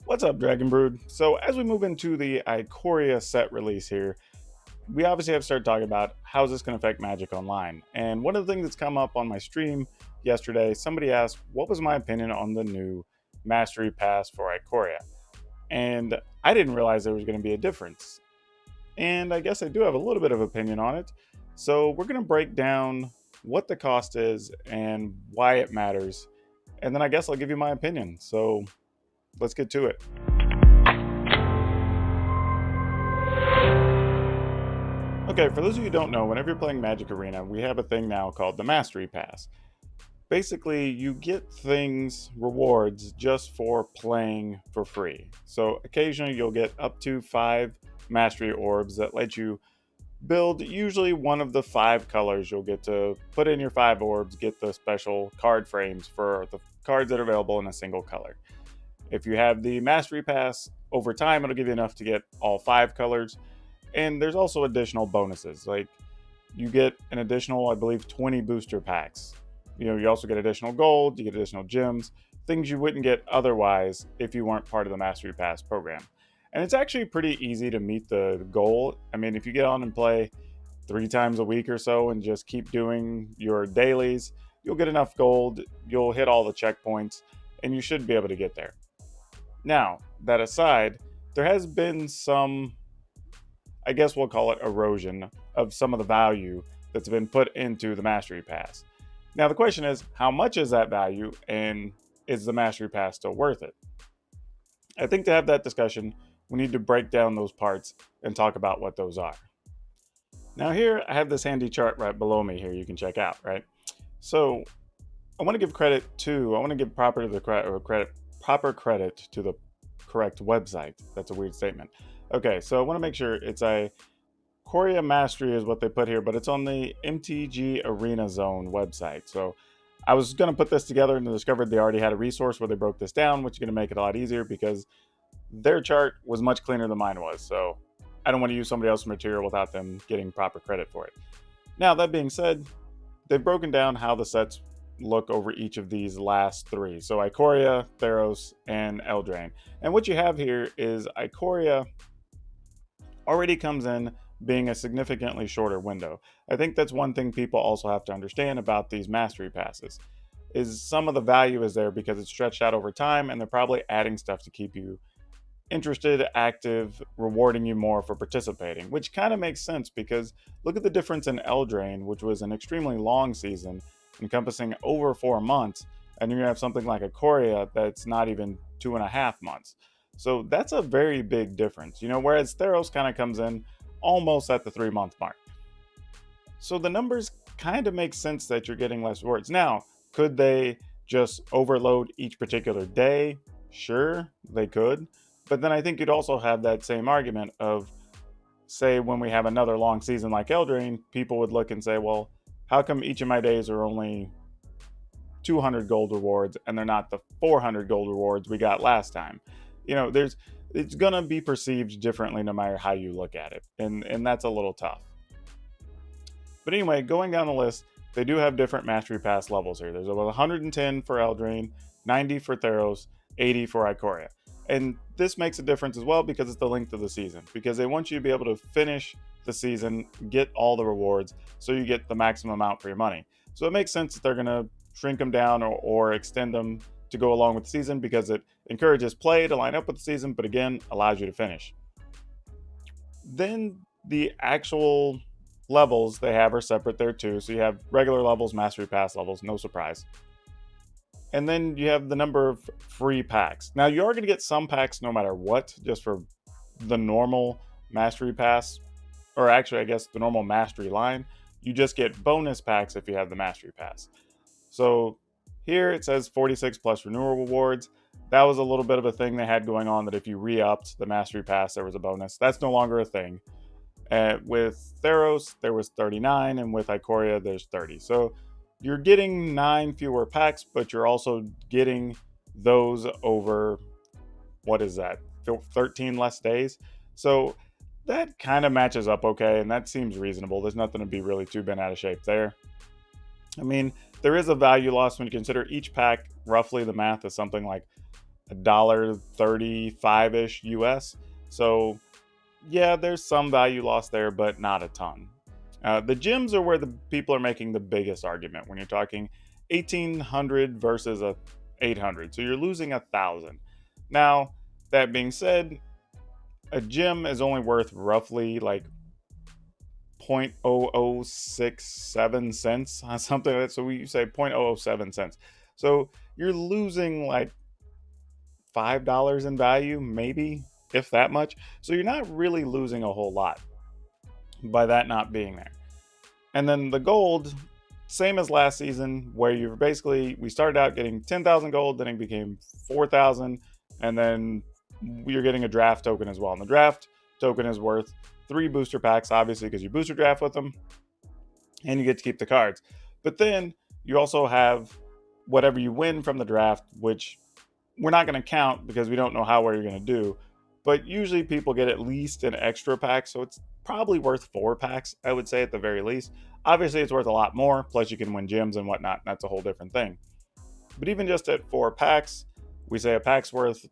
What's up, Dragon Brood? So, as we move into the Ikoria set release here, we obviously have started talking about how is this going to affect Magic Online. And one of the things that's come up on my stream yesterday, somebody asked, what was my opinion on the new Mastery Pass for Ikoria? And I didn't realize there was going to be a difference. And I guess I do have a little bit of opinion on it. So, we're going to break down what the cost is and why it matters. And then I guess I'll give you my opinion. So, let's get to it. Okay, for those of you who don't know, whenever you're playing Magic Arena, we have a thing now called the Mastery Pass. Basically, you get things, rewards, just for playing for free. So occasionally you'll get up to 5 Mastery Orbs that let you build usually one of the 5 colors. You'll get to put in your 5 orbs, get the special card frames for the cards that are available in a single color. If you have the Mastery Pass, over time it'll give you enough to get all 5 colors. And there's also additional bonuses. Like you get an additional, I believe, 20 booster packs. You also get additional gold, you get additional gems, things you wouldn't get otherwise if you weren't part of the Mastery Pass program. And it's actually pretty easy to meet the goal. I mean, if you get on and play 3 times a week or so and just keep doing your dailies, you'll get enough gold, you'll hit all the checkpoints, and you should be able to get there. Now, that aside, there has been some, I guess we'll call it erosion of some of the value that's been put into the Mastery Pass. Now, the question is, how much is that value, and is the Mastery Pass still worth it? I think to have that discussion, we need to break down those parts and talk about what those are. Now, here I have this handy chart right below me here you can check out, right? So, I want to give credit to, I want to give proper credit to the correct website. That's a weird statement. Okay, so I want to make sure it's Ikoria Mastery is what they put here, but it's on the MTG Arena Zone website. So I was going to put this together and discovered they already had a resource where they broke this down, which is going to make it a lot easier because their chart was much cleaner than mine was. So I don't want to use somebody else's material without them getting proper credit for it. Now, that being said, they've broken down how the sets look over each of these last 3. So Ikoria, Theros, and Eldraine. And what you have here is Ikoria already comes in being a significantly shorter window. I think that's one thing people also have to understand about these Mastery Passes, is some of the value is there because it's stretched out over time and they're probably adding stuff to keep you interested, active, rewarding you more for participating, which kind of makes sense because look at the difference in Eldraine, which was an extremely long season encompassing over 4 months, and you're gonna have something like Ikoria that's not even 2.5 months. So that's a very big difference, whereas Theros kind of comes in almost at the 3-month mark. So the numbers kind of make sense that you're getting less rewards. Now, could they just overload each particular day? Sure, they could. But then I think you'd also have that same argument of, say, when we have another long season like Eldraine, people would look and say, well, how come each of my days are only 200 gold rewards and they're not the 400 gold rewards we got last time? It's going to be perceived differently no matter how you look at it. And that's a little tough. But anyway, going down the list, they do have different Mastery Pass levels here. There's about 110 for Eldraine, 90 for Theros, 80 for Ikoria. And this makes a difference as well because it's the length of the season. Because they want you to be able to finish the season, get all the rewards, so you get the maximum amount for your money. So it makes sense that they're going to shrink them down or extend them to go along with the season because it encourages play to line up with the season, but again, allows you to finish. Then the actual levels they have are separate there too. So you have regular levels, Mastery Pass levels, no surprise. And then you have the number of free packs. Now you are going to get some packs no matter what, just for the normal Mastery Pass, or actually I guess the normal Mastery line. You just get bonus packs if you have the Mastery Pass. So here it says 46 plus renewal rewards. That was a little bit of a thing they had going on, that if you re-upped the Mastery Pass, there was a bonus. That's no longer a thing. With Theros, there was 39, and with Ikoria, there's 30. So you're getting 9 fewer packs, but you're also getting those over, 13 less days. So that kind of matches up okay, and that seems reasonable. There's nothing to be really too bent out of shape there. I mean, there is a value loss when you consider each pack, roughly the math is something like $1.35-ish US. So yeah, there's some value lost there, but not a ton. The gyms are where the people are making the biggest argument when you're talking 1,800 versus a 800. So you're losing 1,000. Now, that being said, a gym is only worth roughly like 0.0067 cents, something like that. So we say 0.007 cents. So you're losing like $5 in value, maybe, if that much. So you're not really losing a whole lot by that not being there. And then the gold, same as last season, where you're basically, we started out getting 10,000 gold, then it became 4,000, and then you're getting a draft token as well. And the draft token is worth 3 booster packs, obviously, because you booster draft with them, and you get to keep the cards. But then you also have whatever you win from the draft, which we're not going to count because we don't know how well you're going to do. But usually people get at least an extra pack, so it's probably worth 4 packs, I would say, at the very least. Obviously, it's worth a lot more, plus you can win gyms and whatnot, and that's a whole different thing. But even just at 4 packs, we say a pack's worth,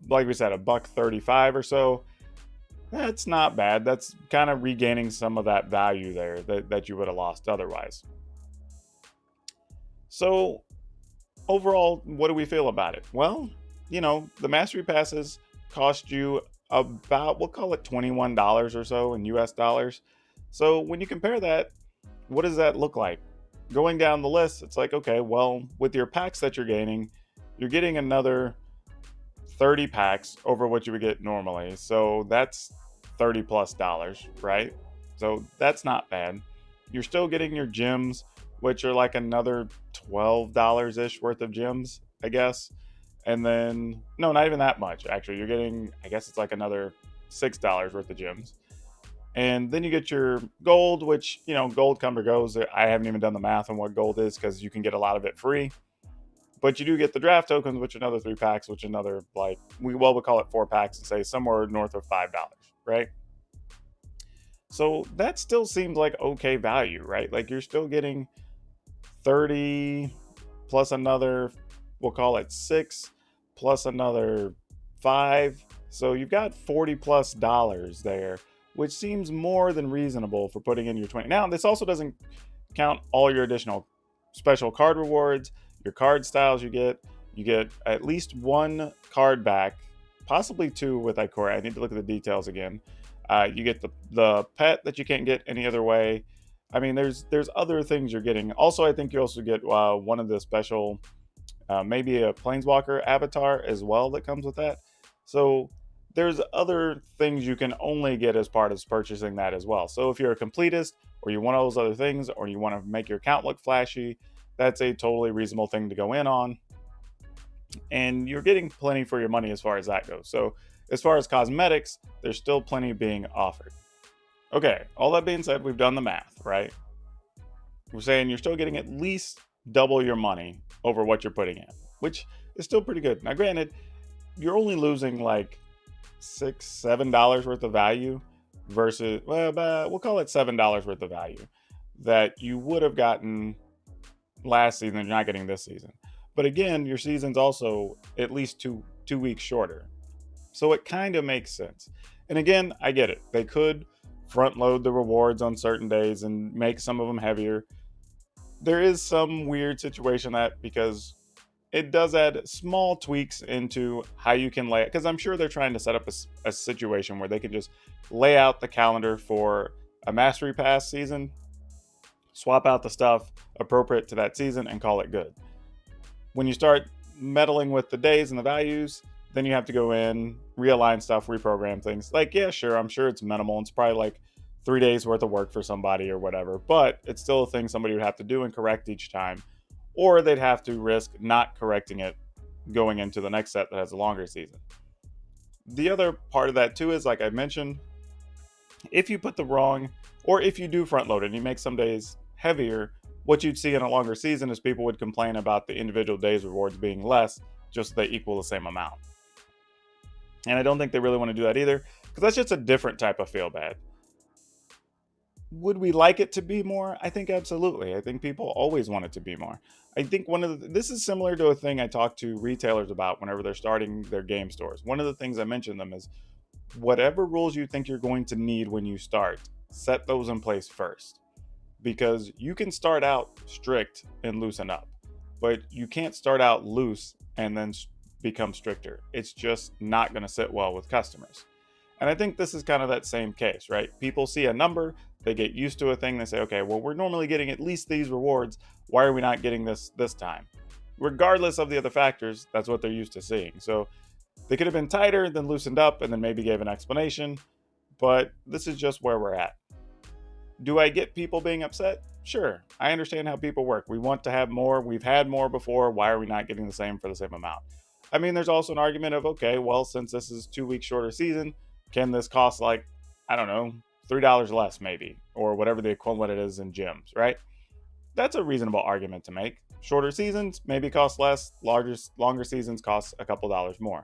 like we said, $1.35 or so. That's not bad. That's kind of regaining some of that value there that you would have lost otherwise. So overall, what do we feel about it? Well, the Mastery Passes cost you about, we'll call it $21 or so in US dollars. So when you compare that, what does that look like? Going down the list, it's like, okay, well, with your packs that you're gaining, you're getting another 30 packs over what you would get normally. So that's $30 plus, right? So that's not bad. You're still getting your gyms, which are like another $12-ish worth of gyms, I guess. And then, no, not even that much, actually. You're getting, I guess it's like another $6 worth of gyms. And then you get your gold, which, gold comes or goes. I haven't even done the math on what gold is because you can get a lot of it free. But you do get the draft tokens, which are another 3 packs, which another, like, we'll call it 4 packs and say somewhere north of $5, right? So that still seems like okay value, right? Like you're still getting 30 plus another, we'll call it 6 plus another 5. So you've got $40 plus there, which seems more than reasonable for putting in your 20. Now, this also doesn't count all your additional special card rewards, your card styles you get. You get at least 1 card back, possibly 2 with Ikoria. I need to look at the details again. You get the pet that you can't get any other way. I mean, there's other things you're getting. Also, I think you also get one of the special, maybe a Planeswalker avatar as well that comes with that. So there's other things you can only get as part of purchasing that as well. So if you're a completist, or you want all those other things, or you want to make your account look flashy, that's a totally reasonable thing to go in on. And you're getting plenty for your money as far as that goes. So as far as cosmetics, there's still plenty being offered. Okay, all that being said, we've done the math, right? We're saying you're still getting at least double your money over what you're putting in, which is still pretty good. Now, granted, you're only losing like $6-7 worth of value versus, well, we'll call it $7 worth of value that you would have gotten last season and you're not getting this season. But again, your season's also at least two weeks shorter. So it kind of makes sense. And again, I get it. They could front load the rewards on certain days and make some of them heavier. There is some weird situation that, because it does add small tweaks into how you can lay it, because I'm sure they're trying to set up a situation where they can just lay out the calendar for a Mastery Pass season, swap out the stuff appropriate to that season, and call it good. When you start meddling with the days and the values, then you have to go in, realign stuff, reprogram things. Like, yeah, sure, I'm sure it's minimal. It's probably like 3 days worth of work for somebody or whatever, but it's still a thing somebody would have to do and correct each time. Or they'd have to risk not correcting it going into the next set that has a longer season. The other part of that too is, like I mentioned, if you put the wrong, or if you do front load it and you make some days heavier, what you'd see in a longer season is people would complain about the individual days rewards being less, just so they equal the same amount. And I don't think they really want to do that either, because that's just a different type of feel bad. Would we like it to be more? I think absolutely. I think people always want it to be more. I think this is similar to a thing I talk to retailers about whenever they're starting their game stores. One of the things I mention them is whatever rules you think you're going to need when you start, set those in place first. Because you can start out strict and loosen up, but you can't start out loose and then become stricter. It's just not going to sit well with customers. And I think this is kind of that same case, right? People see a number, they get used to a thing, they say, okay, well, we're normally getting at least these rewards. Why are we not getting this time? Regardless of the other factors, that's what they're used to seeing. So they could have been tighter, then loosened up, and then maybe gave an explanation. But this is just where we're at. Do I get people being upset? Sure. I understand how people work. We want to have more. We've had more before. Why are we not getting the same for the same amount? I mean, there's also an argument of, okay, well, since this is 2 weeks shorter season, can this cost like, I don't know, $3 less maybe, or whatever the equivalent it is in gyms, right? That's a reasonable argument to make. Shorter seasons maybe cost less, longer seasons cost a couple dollars more.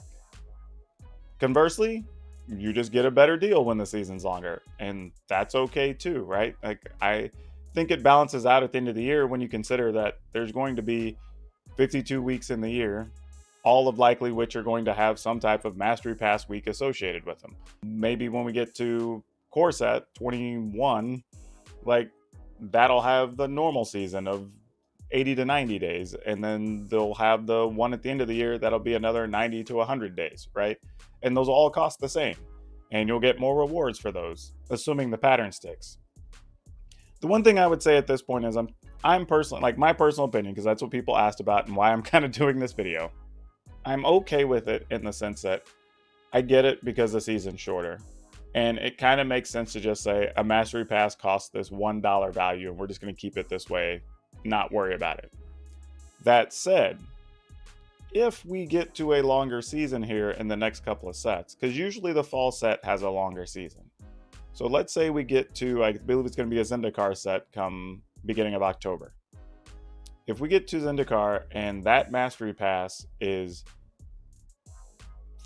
Conversely, you just get a better deal when the season's longer, and that's okay too, right? Like, I think it balances out at the end of the year when you consider that there's going to be 52 weeks in the year, all of likely which are going to have some type of Mastery Pass week associated with them. Maybe when we get to Core Set 21, like, that'll have the normal season of 80 to 90 days, and then they'll have the one at the end of the year that'll be another 90 to 100 days, right? And those all cost the same, and you'll get more rewards for those, assuming the pattern sticks. The one thing I would say at this point is I'm personally, like, my personal opinion, because that's what people asked about and why I'm kind of doing this video. I'm okay with it in the sense that I get it because the season's shorter. And it kind of makes sense to just say a Mastery Pass costs this $1 value, and we're just going to keep it this way, not worry about it. That said, if we get to a longer season here in the next couple of sets, because usually the fall set has a longer season. So let's say we get to, I believe it's going to be a Zendikar set come beginning of October. If we get to Zendikar and that Mastery Pass is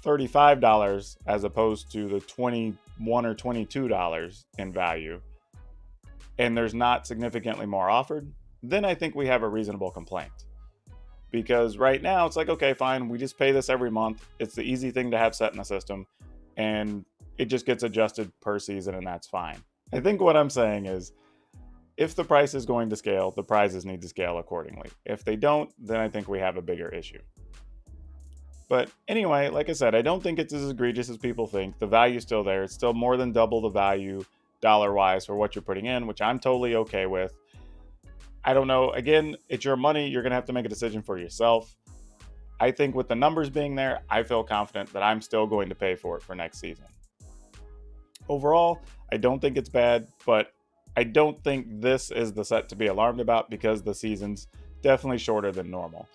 $35 as opposed to the $21 or $22 in value, and there's not significantly more offered, then I think we have a reasonable complaint. Because right now it's like, okay, fine, we just pay this every month. It's the easy thing to have set in the system, and it just gets adjusted per season, and that's fine. I think what I'm saying is, if the price is going to scale, the prizes need to scale accordingly. If they don't, then I think we have a bigger issue. But anyway, like I said, I don't think it's as egregious as people think. The value's still there. It's still more than double the value dollar-wise for what you're putting in, which I'm totally okay with. I don't know. Again, it's your money. You're going to have to make a decision for yourself. I think with the numbers being there, I feel confident that I'm still going to pay for it for next season. Overall, I don't think it's bad, but I don't think this is the set to be alarmed about because the season's definitely shorter than normal.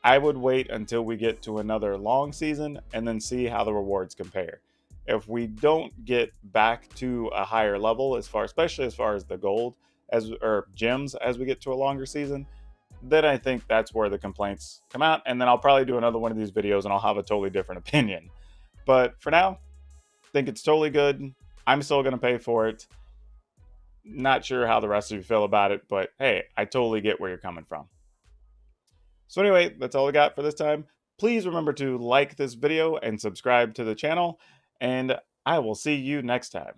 I would wait until we get to another long season and then see how the rewards compare. If we don't get back to a higher level, especially as far as the gold or gems as we get to a longer season, then I think that's where the complaints come out. And then I'll probably do another one of these videos and I'll have a totally different opinion. But for now, I think it's totally good. I'm still going to pay for it. Not sure how the rest of you feel about it, but hey, I totally get where you're coming from. So anyway, that's all I got for this time. Please remember to like this video and subscribe to the channel, and I will see you next time.